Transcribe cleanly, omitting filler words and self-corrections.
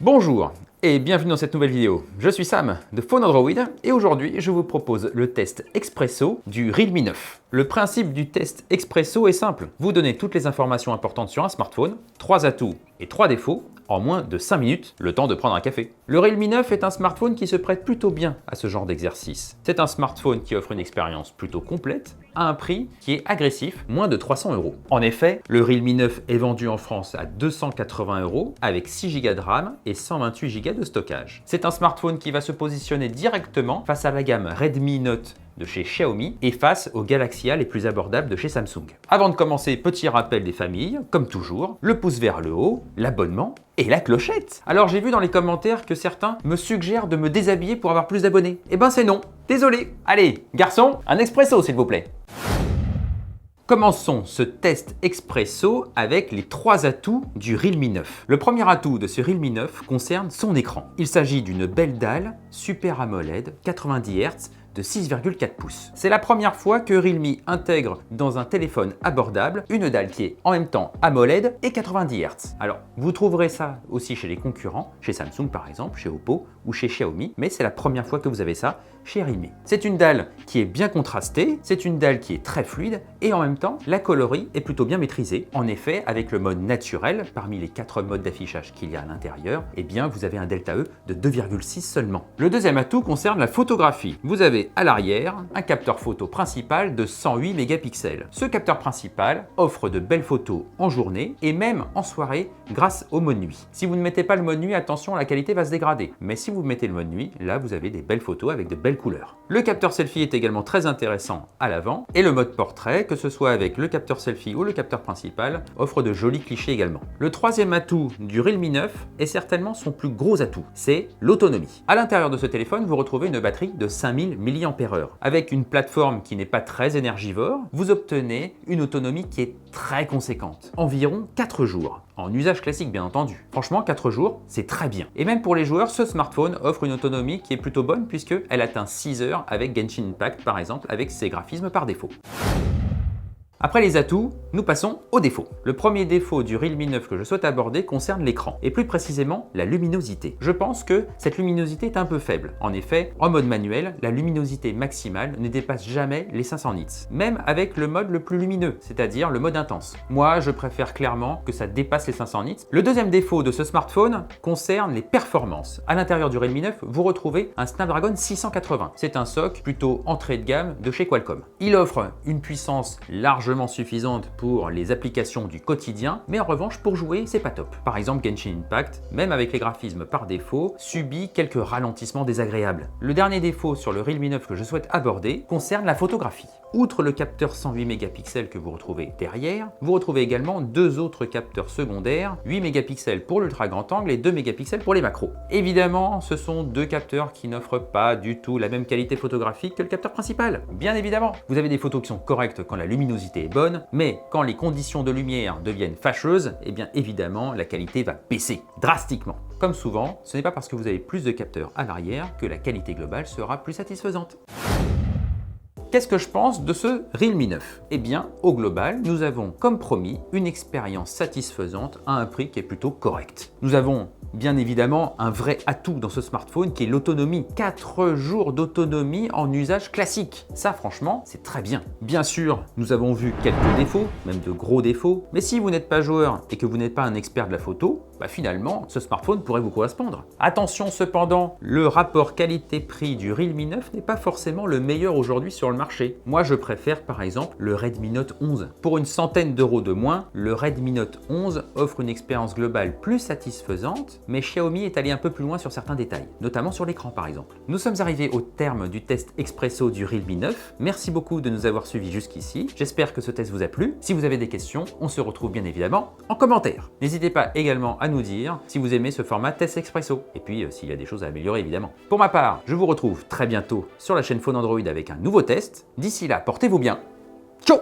Bonjour et bienvenue dans cette nouvelle vidéo. Je suis Sam de Phone Android et aujourd'hui je vous propose le test expresso du Realme 9. Le principe du test expresso est simple. Vous donnez toutes les informations importantes sur un smartphone, 3 atouts et 3 défauts, en moins de 5 minutes, le temps de prendre un café. Le Realme 9 est un smartphone qui se prête plutôt bien à ce genre d'exercice. C'est un smartphone qui offre une expérience plutôt complète à un prix qui est agressif, moins de 300 €. En effet, le Realme 9 est vendu en France à 280 € avec 6 Go de RAM et 128 Go de stockage. C'est un smartphone qui va se positionner directement face à la gamme Redmi Note de chez Xiaomi et face aux Galaxy A les plus abordables de chez Samsung. Avant de commencer, petit rappel des familles, comme toujours, le pouce vers le haut, l'abonnement et la clochette. Alors j'ai vu dans les commentaires que certains me suggèrent de me déshabiller pour avoir plus d'abonnés. Eh ben c'est non, désolé. Allez, garçon, un expresso s'il vous plaît. Commençons ce test expresso avec les 3 atouts du Realme 9. Le premier atout de ce Realme 9 concerne son écran. Il s'agit d'une belle dalle Super AMOLED 90 Hz de 6,4 pouces. C'est la première fois que Realme intègre dans un téléphone abordable une dalle qui est en même temps AMOLED et 90 Hz. Alors, vous trouverez ça aussi chez les concurrents, chez Samsung par exemple, chez Oppo ou chez Xiaomi, mais c'est la première fois que vous avez ça chez Realme. C'est une dalle qui est bien contrastée, c'est une dalle qui est très fluide et en même temps, la coloris est plutôt bien maîtrisée. En effet, avec le mode naturel, parmi les 4 modes d'affichage qu'il y a à l'intérieur, eh bien, vous avez un delta E de 2,6 seulement. Le deuxième atout concerne la photographie. Vous avez à l'arrière un capteur photo principal de 108 mégapixels. Ce capteur principal offre de belles photos en journée et même en soirée grâce au mode nuit. Si vous ne mettez pas le mode nuit, attention, la qualité va se dégrader. Mais si vous mettez le mode nuit, là vous avez des belles photos avec de belles couleurs. Le capteur selfie est également très intéressant à l'avant et le mode portrait, que ce soit avec le capteur selfie ou le capteur principal, offre de jolis clichés également. Le troisième atout du Realme 9 est certainement son plus gros atout, c'est l'autonomie. À l'intérieur de ce téléphone, vous retrouvez une batterie de 5000 mAh. Avec une plateforme qui n'est pas très énergivore, vous obtenez une autonomie qui est très conséquente, environ 4 jours. En usage classique bien entendu. Franchement, 4 jours, c'est très bien. Et même pour les joueurs, ce smartphone offre une autonomie qui est plutôt bonne puisqu'elle atteint 6 heures avec Genshin Impact par exemple, avec ses graphismes par défaut. Après les atouts, nous passons aux défauts. Le premier défaut du Realme 9 que je souhaite aborder concerne l'écran, et plus précisément la luminosité. Je pense que cette luminosité est un peu faible. En effet, en mode manuel, la luminosité maximale ne dépasse jamais les 500 nits, même avec le mode le plus lumineux, c'est-à-dire le mode intense. Moi, je préfère clairement que ça dépasse les 500 nits. Le deuxième défaut de ce smartphone concerne les performances. À l'intérieur du Realme 9, vous retrouvez un Snapdragon 680. C'est un SoC plutôt entrée de gamme de chez Qualcomm. Il offre une puissance largement suffisante pour les applications du quotidien, mais en revanche pour jouer c'est pas top. Par exemple Genshin Impact, même avec les graphismes par défaut, subit quelques ralentissements désagréables. Le dernier défaut sur le Realme 9 que je souhaite aborder concerne la photographie. Outre le capteur 108 mégapixels que vous retrouvez derrière, vous retrouvez également 2 autres capteurs secondaires, 8 mégapixels pour l'ultra grand angle et 2 mégapixels pour les macros. Évidemment, ce sont 2 capteurs qui n'offrent pas du tout la même qualité photographique que le capteur principal. Bien évidemment, vous avez des photos qui sont correctes quand la luminosité est bonne, mais quand les conditions de lumière deviennent fâcheuses, eh bien évidemment, la qualité va baisser drastiquement. Comme souvent, ce n'est pas parce que vous avez plus de capteurs à l'arrière que la qualité globale sera plus satisfaisante. Qu'est-ce que je pense de ce Realme 9? Eh bien, au global, nous avons, comme promis, une expérience satisfaisante à un prix qui est plutôt correct. Nous avons bien évidemment un vrai atout dans ce smartphone qui est l'autonomie. 4 jours d'autonomie en usage classique. Ça, franchement, c'est très bien. Bien sûr, nous avons vu quelques défauts, même de gros défauts, mais si vous n'êtes pas joueur et que vous n'êtes pas un expert de la photo, finalement, ce smartphone pourrait vous correspondre. Attention cependant, le rapport qualité-prix du Realme 9 n'est pas forcément le meilleur aujourd'hui sur le marché. Moi, je préfère par exemple le Redmi Note 11. Pour une centaine d'euros de moins, le Redmi Note 11 offre une expérience globale plus satisfaisante, mais Xiaomi est allé un peu plus loin sur certains détails, notamment sur l'écran par exemple. Nous sommes arrivés au terme du test expresso du Realme 9. Merci beaucoup de nous avoir suivis jusqu'ici. J'espère que ce test vous a plu. Si vous avez des questions, on se retrouve bien évidemment en commentaire. N'hésitez pas également à nous dire si vous aimez ce format test expresso et puis s'il y a des choses à améliorer évidemment. Pour ma part, je vous retrouve très bientôt sur la chaîne Phone Android avec un nouveau test. D'ici là, portez-vous bien. Ciao!